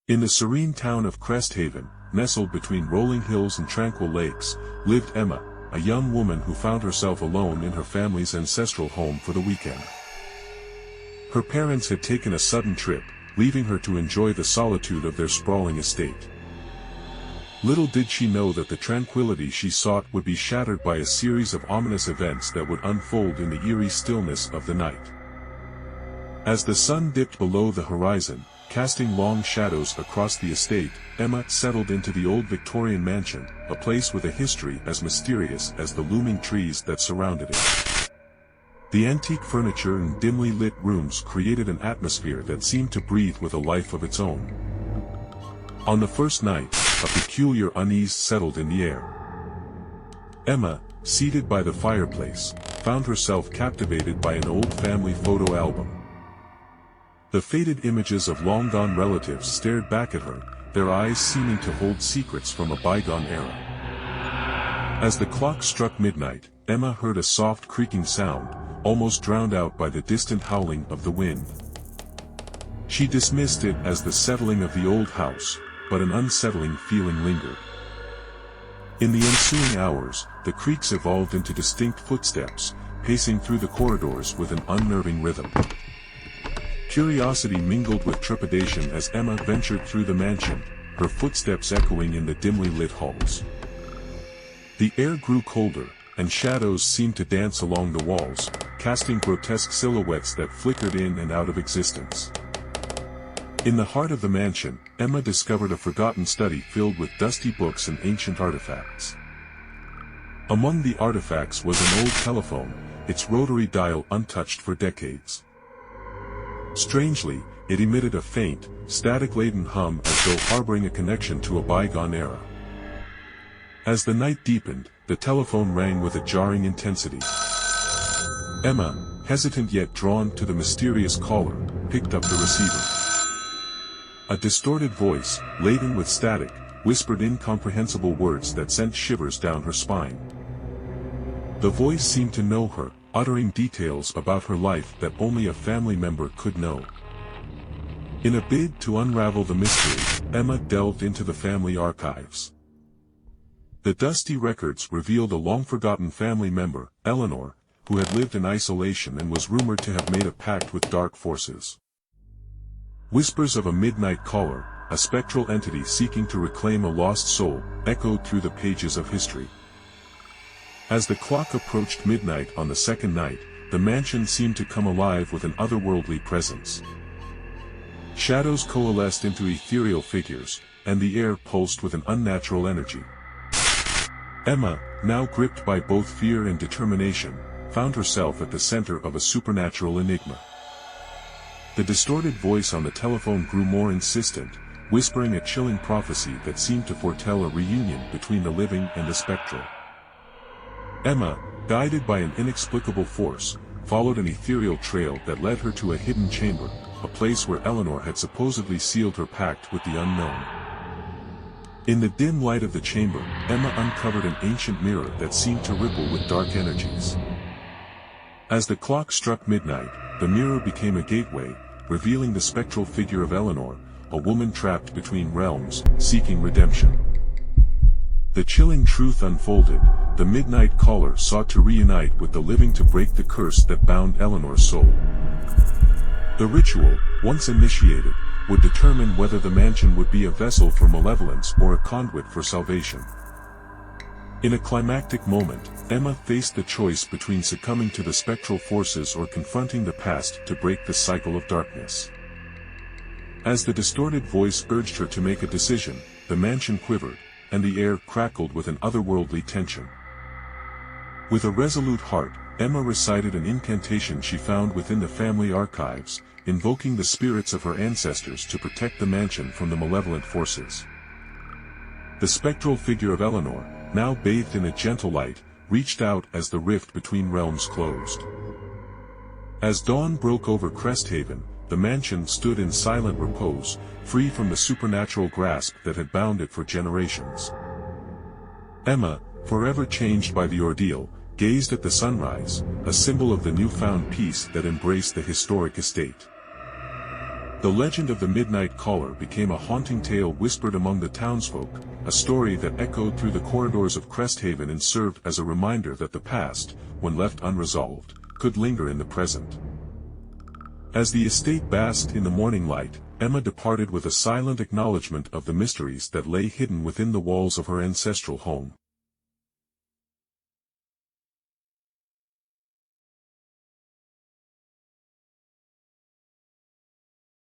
In the serene town of Crest Haven, nestled between rolling hills and tranquil lakes, lived Emma, a young woman who found herself alone in her family's ancestral home for the weekend. Her parents had taken a sudden trip, leaving her to enjoy the solitude of their sprawling estate. Little did she know that the tranquility she sought would be shattered by a series of ominous events that would unfold in the eerie stillness of the night. As the sun dipped below the horizon, casting long shadows across the estate, Emma settled into the old Victorian mansion, a place with a history as mysterious as the looming trees that surrounded it. The antique furniture and dimly lit rooms created an atmosphere that seemed to breathe with a life of its own. On the first night, a peculiar unease settled in the air. Emma, seated by the fireplace, found herself captivated by an old family photo album. The faded images of long-gone relatives stared back at her, their eyes seeming to hold secrets from a bygone era. As the clock struck midnight, Emma heard a soft creaking sound, almost drowned out by the distant howling of the wind. She dismissed it as the settling of the old house, but an unsettling feeling lingered. In the ensuing hours, the creaks evolved into distinct footsteps, pacing through the corridors with an unnerving rhythm. Curiosity mingled with trepidation as Emma ventured through the mansion, her footsteps echoing in the dimly lit halls. The air grew colder, and shadows seemed to dance along the walls, casting grotesque silhouettes that flickered in and out of existence. In the heart of the mansion, Emma discovered a forgotten study filled with dusty books and ancient artifacts. Among the artifacts was an old telephone, its rotary dial untouched for decades. Strangely, it emitted a faint, static-laden hum as though harboring a connection to a bygone era. As the night deepened, the telephone rang with a jarring intensity. Emma, hesitant yet drawn to the mysterious caller, picked up the receiver. A distorted voice, laden with static, whispered incomprehensible words that sent shivers down her spine. The voice seemed to know her, uttering details about her life that only a family member could know. In a bid to unravel the mystery, Emma delved into the family archives. The dusty records revealed a long-forgotten family member, Eleanor, who had lived in isolation and was rumored to have made a pact with dark forces. Whispers of a midnight caller, a spectral entity seeking to reclaim a lost soul, echoed through the pages of history. As the clock approached midnight on the second night, the mansion seemed to come alive with an otherworldly presence. Shadows coalesced into ethereal figures, and the air pulsed with an unnatural energy. Emma, now gripped by both fear and determination, found herself at the center of a supernatural enigma. The distorted voice on the telephone grew more insistent, whispering a chilling prophecy that seemed to foretell a reunion between the living and the spectral. Emma, guided by an inexplicable force, followed an ethereal trail that led her to a hidden chamber, a place where Eleanor had supposedly sealed her pact with the unknown. In the dim light of the chamber, Emma uncovered an ancient mirror that seemed to ripple with dark energies. As the clock struck midnight, the mirror became a gateway, revealing the spectral figure of Eleanor, a woman trapped between realms, seeking redemption. The chilling truth unfolded: the midnight caller sought to reunite with the living to break the curse that bound Eleanor's soul. The ritual, once initiated, would determine whether the mansion would be a vessel for malevolence or a conduit for salvation. In a climactic moment, Emma faced the choice between succumbing to the spectral forces or confronting the past to break the cycle of darkness. As the distorted voice urged her to make a decision, the mansion quivered, and the air crackled with an otherworldly tension. With a resolute heart, Emma recited an incantation she found within the family archives, invoking the spirits of her ancestors to protect the mansion from the malevolent forces. The spectral figure of Eleanor, now bathed in a gentle light, reached out as the rift between realms closed. As dawn broke over Crest Haven, the mansion stood in silent repose, free from the supernatural grasp that had bound it for generations. Emma, forever changed by the ordeal, gazed at the sunrise, a symbol of the newfound peace that embraced the historic estate. The legend of the Midnight Caller became a haunting tale whispered among the townsfolk, a story that echoed through the corridors of Cresthaven and served as a reminder that the past, when left unresolved, could linger in the present. As the estate basked in the morning light, Emma departed with a silent acknowledgement of the mysteries that lay hidden within the walls of her ancestral home.